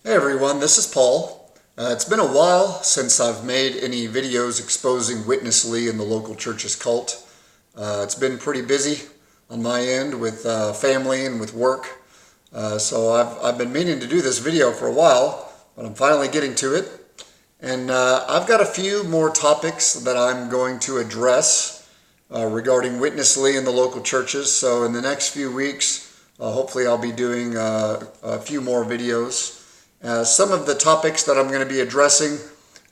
Hey everyone, this is Paul. It's been a while since I've made any videos exposing Witness Lee and the local church's cult. It's been pretty busy on my end with family and with work. So I've been meaning to do this video for a while, but I'm finally getting to it. And I've got a few more topics that I'm going to address regarding Witness Lee and the local churches. So in the next few weeks, hopefully I'll be doing a few more videos. Some of the topics that I'm going to be addressing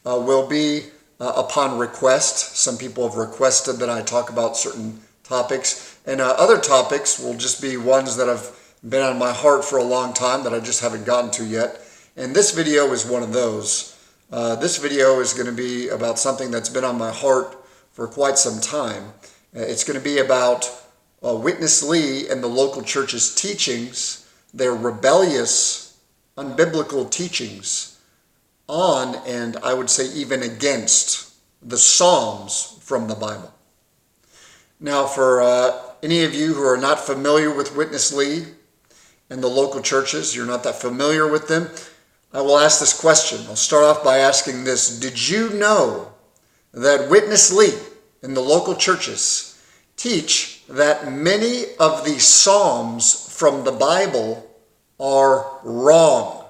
will be upon request. Some people have requested that I talk about certain topics, and other topics will just be ones that have been on my heart for a long time that I just haven't gotten to yet. And this video is one of those. This video is going to be about something that's been on my heart for quite some time. It's going to be about Witness Lee and the local church's teachings, their rebellious, unbiblical teachings on, and I would say even against, the Psalms from the Bible. Now, for any of you who are not familiar with Witness Lee and the local churches, you're not that familiar with them, I will ask this question. I'll start off by asking this. Did you know that Witness Lee and the local churches teach that many of the Psalms from the Bible are wrong?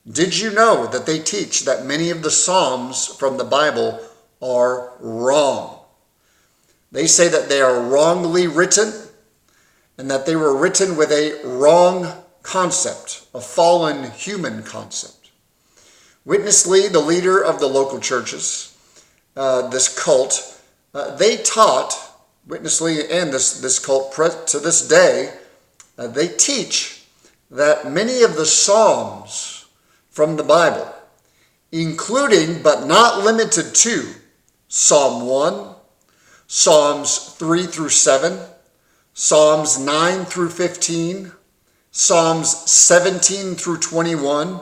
Did you know that they teach that many of the Psalms from the Bible are wrong? They say that they are wrongly written and that they were written with a wrong concept, a fallen human concept. Witness Lee, the leader of the local churches, this cult, they taught, Witness Lee and this cult to this day, they teach that many of the Psalms from the Bible, including but not limited to Psalm 1, Psalms 3 through 7, Psalms 9 through 15, Psalms 17 through 21,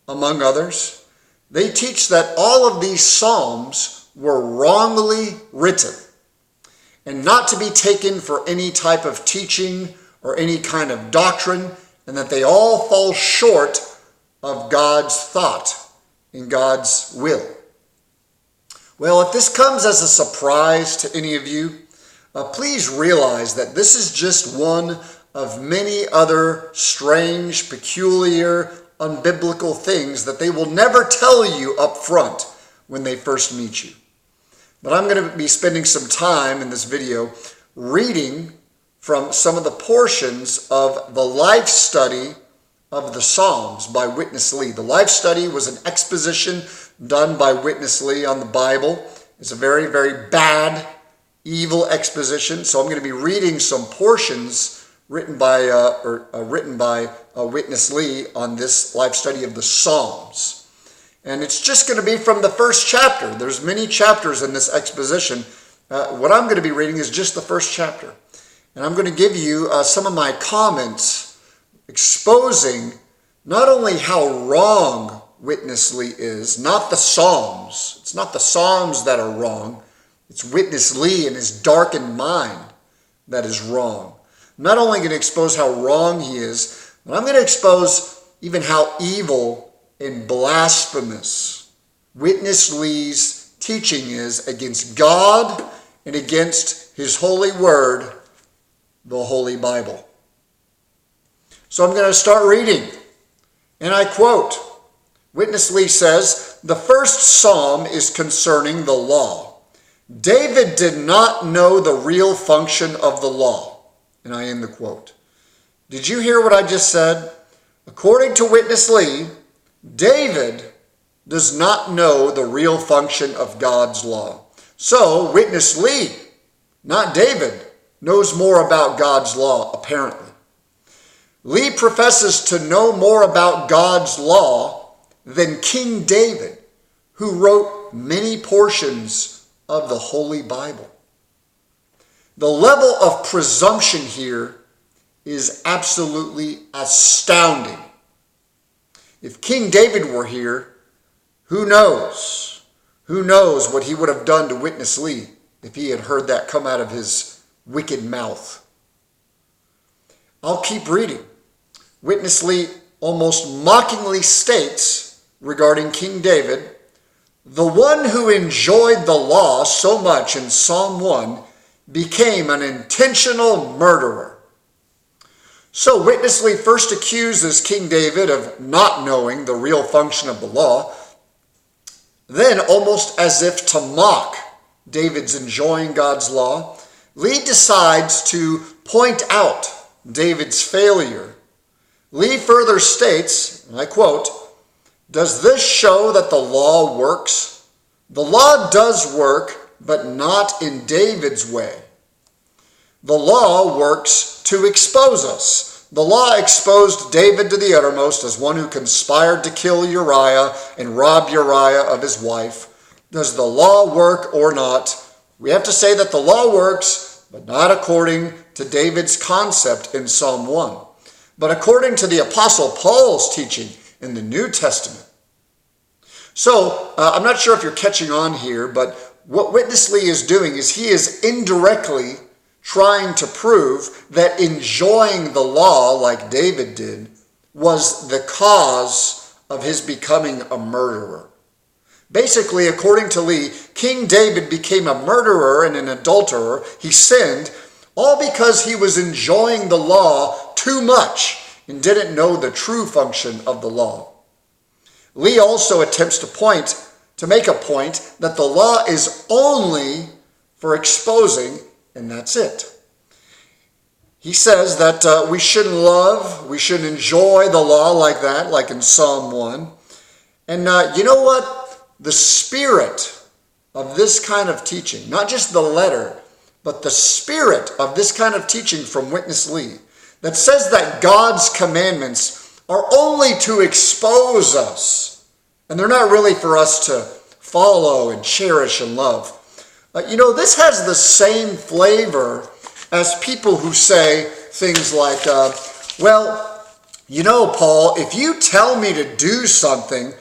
among others, they teach that all of these Psalms were wrongly written and not to be taken for any type of teaching or any kind of doctrine, and that they all fall short of God's thought and God's will. Well, if this comes as a surprise to any of you, please realize that this is just one of many other strange, peculiar, unbiblical things that they will never tell you up front when they first meet you. But I'm going to be spending some time in this video reading from some of the portions of the life study of the Psalms by Witness Lee. The life study was an exposition done by Witness Lee on the Bible. It's a very, very bad, evil exposition. So I'm going to be reading some portions written by Witness Lee on this life study of the Psalms. And it's just going to be from the first chapter. There's many chapters in this exposition. What I'm going to be reading is just the first chapter. And I'm going to give you some of my comments exposing not only how wrong Witness Lee is, not the Psalms. It's not the Psalms that are wrong. It's Witness Lee and his darkened mind that is wrong. I'm not only going to expose how wrong he is, but I'm going to expose even how evil and blasphemous Witness Lee's teaching is against God and against his holy word, the Holy Bible. So I'm going to start reading. And I quote, Witness Lee says, the first psalm is concerning the law. David did not know the real function of the law. And I end the quote. Did you hear what I just said? According to Witness Lee, David does not know the real function of God's law. So Witness Lee, not David, knows more about God's law, apparently. Lee professes to know more about God's law than King David, who wrote many portions of the Holy Bible. The level of presumption here is absolutely astounding. If King David were here, who knows? Who knows what he would have done to Witness Lee if he had heard that come out of his wicked mouth. I'll keep reading. Witness Lee almost mockingly states regarding King David, the one who enjoyed the law so much in Psalm 1 became an intentional murderer. So Witness Lee first accuses King David of not knowing the real function of the law. Then, almost as if to mock David's enjoying God's law, Lee decides to point out David's failure. Lee further states, and I quote, "Does this show that the law works? The law does work, but not in David's way. The law works to expose us. The law exposed David to the uttermost as one who conspired to kill Uriah and rob Uriah of his wife. Does the law work or not? We have to say that the law works, but not according to David's concept in Psalm 1, but according to the Apostle Paul's teaching in the New Testament." So, I'm not sure if you're catching on here, but what Witness Lee is doing is he is indirectly trying to prove that enjoying the law like David did was the cause of his becoming a murderer. Basically, according to Lee, King David became a murderer and an adulterer. He sinned all because he was enjoying the law too much and didn't know the true function of the law. Lee also attempts to make a point that the law is only for exposing, and that's it. He says that we shouldn't enjoy the law like that, like in Psalm 1. And you know what? The spirit of this kind of teaching, not just the letter, but the spirit of this kind of teaching from Witness Lee, that says that God's commandments are only to expose us, and they're not really for us to follow and cherish and love. This has the same flavor as people who say things like, Paul, if you tell me to do something,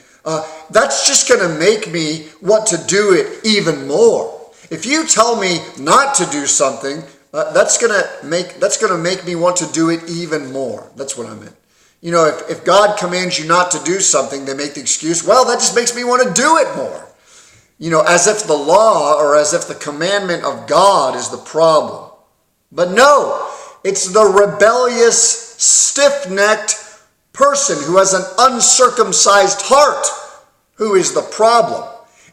that's just going to make me want to do it even more. If you tell me not to do something, that's going to make me want to do it even more. That's what I meant. If God commands you not to do something, they make the excuse, well, that just makes me want to do it more. As if the law or as if the commandment of God is the problem. But no, it's the rebellious, stiff-necked person who has an uncircumcised heart who is the problem.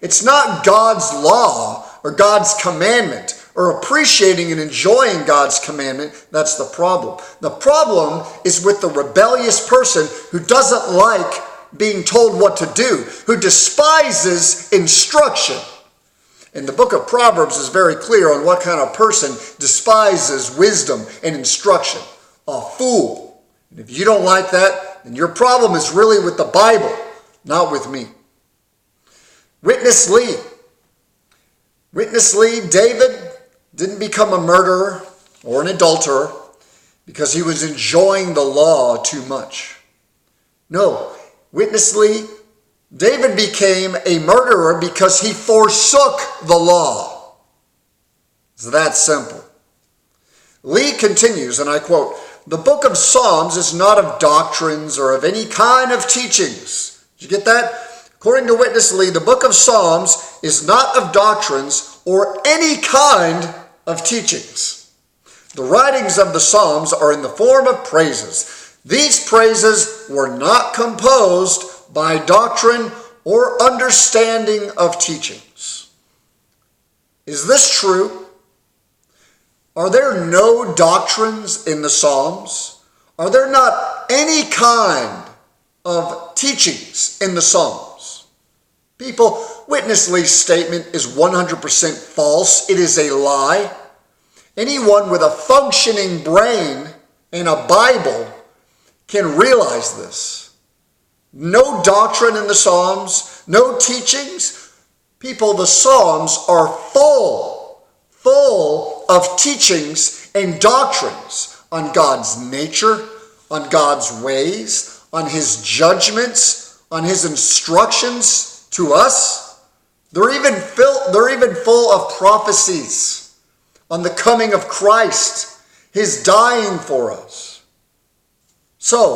It's not God's law or God's commandment or appreciating and enjoying God's commandment that's the problem. The problem is with the rebellious person who doesn't like being told what to do, who despises instruction. And the book of Proverbs is very clear on what kind of person despises wisdom and instruction. A fool. And if you don't like that, then your problem is really with the Bible, not with me. Witness Lee, David didn't become a murderer or an adulterer because he was enjoying the law too much. No, Witness Lee, David became a murderer because he forsook the law. It's that simple. Lee continues, and I quote, "The book of Psalms is not of doctrines or of any kind of teachings." Did you get that? According to Witness Lee, the book of Psalms is not of doctrines or any kind of teachings. The writings of the Psalms are in the form of praises. These praises were not composed by doctrine or understanding of teachings. Is this true? Are there no doctrines in the Psalms? Are there not any kind of teachings in the Psalms? People, Witness Lee's statement is 100% false. It is a lie. Anyone with a functioning brain and a Bible can realize this. No doctrine in the Psalms, no teachings. People, the Psalms are full of teachings and doctrines on God's nature, on God's ways, on his judgments, on his instructions to us. They're even full of prophecies on the coming of Christ, his dying for us. So,